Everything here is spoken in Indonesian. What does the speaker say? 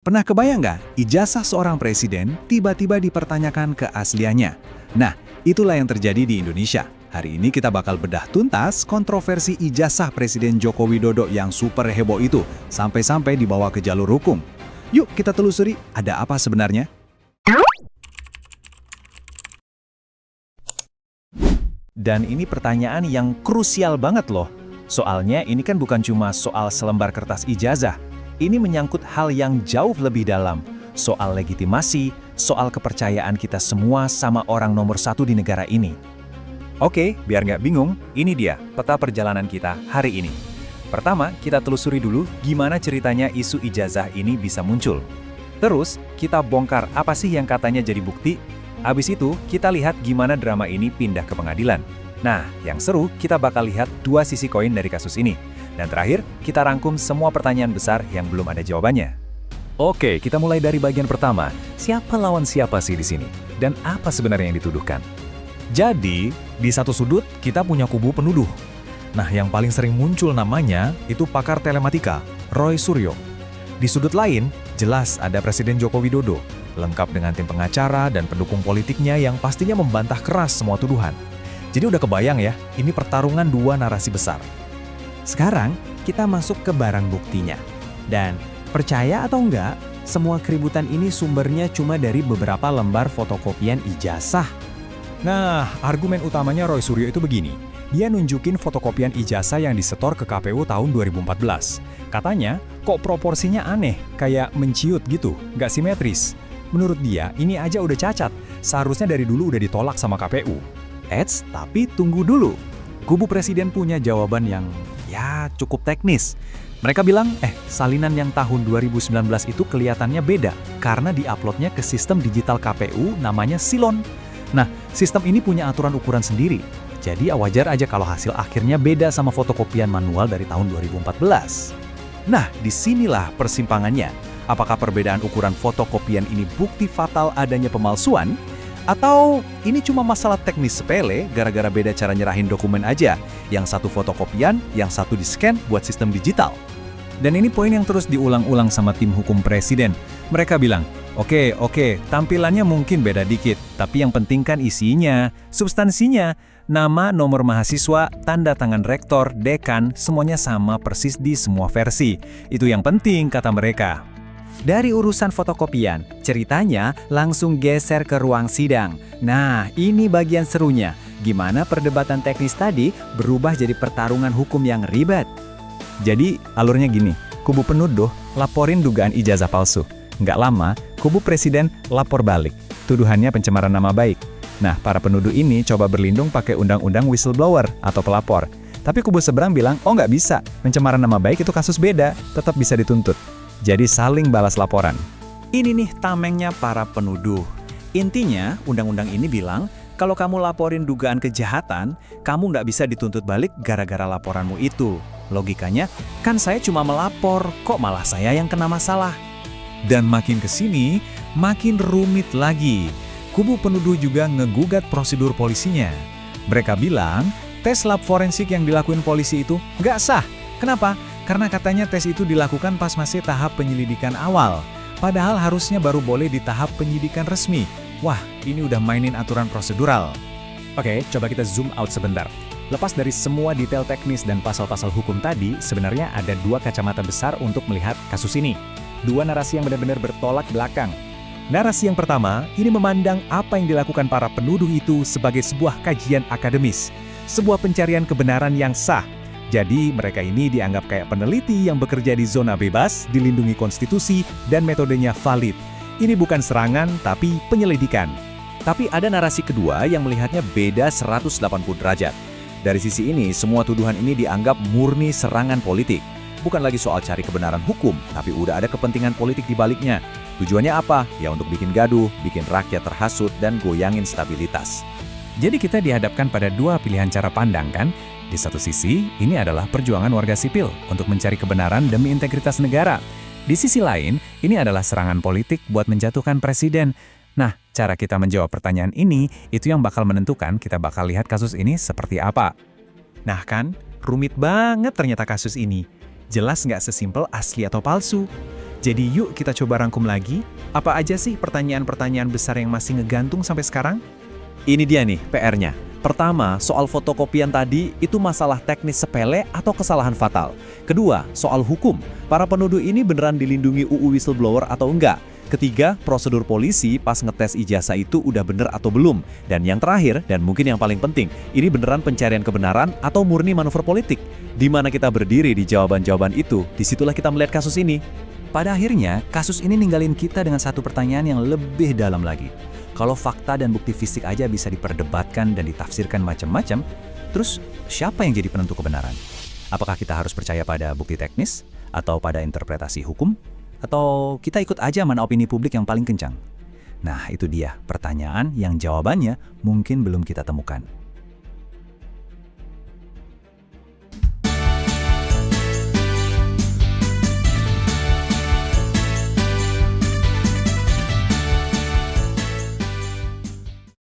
Pernah kebayang nggak, ijazah seorang presiden tiba-tiba dipertanyakan keasliannya? Nah, itulah yang terjadi di Indonesia. Hari ini kita bakal bedah tuntas kontroversi ijazah Presiden Joko Widodo yang super heboh itu, sampai-sampai dibawa ke jalur hukum. Yuk kita telusuri, ada apa sebenarnya? Dan ini pertanyaan yang krusial banget loh. Soalnya ini kan bukan cuma soal selembar kertas ijazah. Ini menyangkut hal yang jauh lebih dalam. Soal legitimasi, soal kepercayaan kita semua sama orang nomor satu di negara ini. Oke, biar nggak bingung, ini dia peta perjalanan kita hari ini. Pertama, kita telusuri dulu gimana ceritanya isu ijazah ini bisa muncul. Terus, kita bongkar apa sih yang katanya jadi bukti. Abis itu, kita lihat gimana drama ini pindah ke pengadilan. Nah, yang seru, kita bakal lihat dua sisi koin dari kasus ini. Dan terakhir, kita rangkum semua pertanyaan besar yang belum ada jawabannya. Oke, kita mulai dari bagian pertama. Siapa lawan siapa sih di sini? Dan apa sebenarnya yang dituduhkan? Jadi, di satu sudut kita punya kubu penuduh. Nah, yang paling sering muncul namanya itu pakar telematika, Roy Suryo. Di sudut lain, jelas ada Presiden Joko Widodo, lengkap dengan tim pengacara dan pendukung politiknya yang pastinya membantah keras semua tuduhan. Jadi udah kebayang ya, ini pertarungan dua narasi besar. Sekarang, kita masuk ke barang buktinya. Dan, percaya atau enggak, semua keributan ini sumbernya cuma dari beberapa lembar fotokopian ijazah. Nah, argumen utamanya Roy Suryo itu begini. Dia nunjukin fotokopian ijazah yang disetor ke KPU tahun 2014. Katanya, kok proporsinya aneh, kayak menciut gitu, nggak simetris. Menurut dia, ini aja udah cacat. Seharusnya dari dulu udah ditolak sama KPU. Tapi tunggu dulu. Kubu presiden punya jawaban yang cukup teknis. Mereka bilang, salinan yang tahun 2019 itu kelihatannya beda karena diuploadnya ke sistem digital KPU namanya Silon. Nah, sistem ini punya aturan ukuran sendiri. Jadi wajar aja kalau hasil akhirnya beda sama fotokopian manual dari tahun 2014. Nah, disinilah persimpangannya. Apakah perbedaan ukuran fotokopian ini bukti fatal adanya pemalsuan? Atau ini cuma masalah teknis sepele gara-gara beda cara nyerahin dokumen aja? Yang satu fotokopian, yang satu di-scan buat sistem digital. Dan ini poin yang terus diulang-ulang sama tim hukum presiden. Mereka bilang, Oke, tampilannya mungkin beda dikit, tapi yang penting kan isinya, substansinya. Nama, nomor mahasiswa, tanda tangan rektor, dekan, semuanya sama persis di semua versi. Itu yang penting, kata mereka. Dari urusan fotokopian, ceritanya langsung geser ke ruang sidang. Nah, ini bagian serunya. Gimana perdebatan teknis tadi berubah jadi pertarungan hukum yang ribet. Jadi, alurnya gini, kubu penuduh laporin dugaan ijazah palsu. Nggak lama, kubu presiden lapor balik. Tuduhannya pencemaran nama baik. Nah, para penuduh ini coba berlindung pakai undang-undang whistleblower atau pelapor. Tapi kubu seberang bilang, nggak bisa. Pencemaran nama baik itu kasus beda, tetap bisa dituntut. Jadi saling balas laporan. Ini nih tamengnya para penuduh. Intinya, undang-undang ini bilang, kalau kamu laporin dugaan kejahatan, kamu nggak bisa dituntut balik gara-gara laporanmu itu. Logikanya, kan saya cuma melapor, kok malah saya yang kena masalah. Dan makin kesini, makin rumit lagi. Kubu penuduh juga ngegugat prosedur polisinya. Mereka bilang, tes lab forensik yang dilakuin polisi itu nggak sah. Kenapa? Karena katanya tes itu dilakukan pas masih tahap penyelidikan awal. Padahal harusnya baru boleh di tahap penyidikan resmi. Wah, ini udah mainin aturan prosedural. Oke, coba kita zoom out sebentar. Lepas dari semua detail teknis dan pasal-pasal hukum tadi, sebenarnya ada dua kacamata besar untuk melihat kasus ini. Dua narasi yang benar-benar bertolak belakang. Narasi yang pertama, ini memandang apa yang dilakukan para penuduh itu sebagai sebuah kajian akademis. Sebuah pencarian kebenaran yang sah. Jadi mereka ini dianggap kayak peneliti yang bekerja di zona bebas, dilindungi konstitusi, dan metodenya valid. Ini bukan serangan, tapi penyelidikan. Tapi ada narasi kedua yang melihatnya beda 180 derajat. Dari sisi ini, semua tuduhan ini dianggap murni serangan politik. Bukan lagi soal cari kebenaran hukum, tapi udah ada kepentingan politik di baliknya. Tujuannya apa? Ya untuk bikin gaduh, bikin rakyat terhasut, dan goyangin stabilitas. Jadi kita dihadapkan pada dua pilihan cara pandang kan? Di satu sisi, ini adalah perjuangan warga sipil untuk mencari kebenaran demi integritas negara. Di sisi lain, ini adalah serangan politik buat menjatuhkan presiden. Nah, cara kita menjawab pertanyaan ini, itu yang bakal menentukan kita bakal lihat kasus ini seperti apa. Nah kan, rumit banget ternyata kasus ini. Jelas nggak sesimpel asli atau palsu. Jadi yuk kita coba rangkum lagi, apa aja sih pertanyaan-pertanyaan besar yang masih ngegantung sampai sekarang? Ini dia nih PR-nya. Pertama, soal fotokopian tadi itu masalah teknis sepele atau kesalahan fatal. Kedua, soal hukum. Para penuduh ini beneran dilindungi UU whistleblower atau enggak? Ketiga, prosedur polisi pas ngetes ijazah itu udah bener atau belum? Dan yang terakhir, dan mungkin yang paling penting, ini beneran pencarian kebenaran atau murni manuver politik? Di mana kita berdiri di jawaban-jawaban itu, disitulah kita melihat kasus ini. Pada akhirnya, kasus ini ninggalin kita dengan satu pertanyaan yang lebih dalam lagi. Kalau fakta dan bukti fisik aja bisa diperdebatkan dan ditafsirkan macam-macam, terus siapa yang jadi penentu kebenaran? Apakah kita harus percaya pada bukti teknis? Atau pada interpretasi hukum? Atau kita ikut aja mana opini publik yang paling kencang? Nah, itu dia pertanyaan yang jawabannya mungkin belum kita temukan.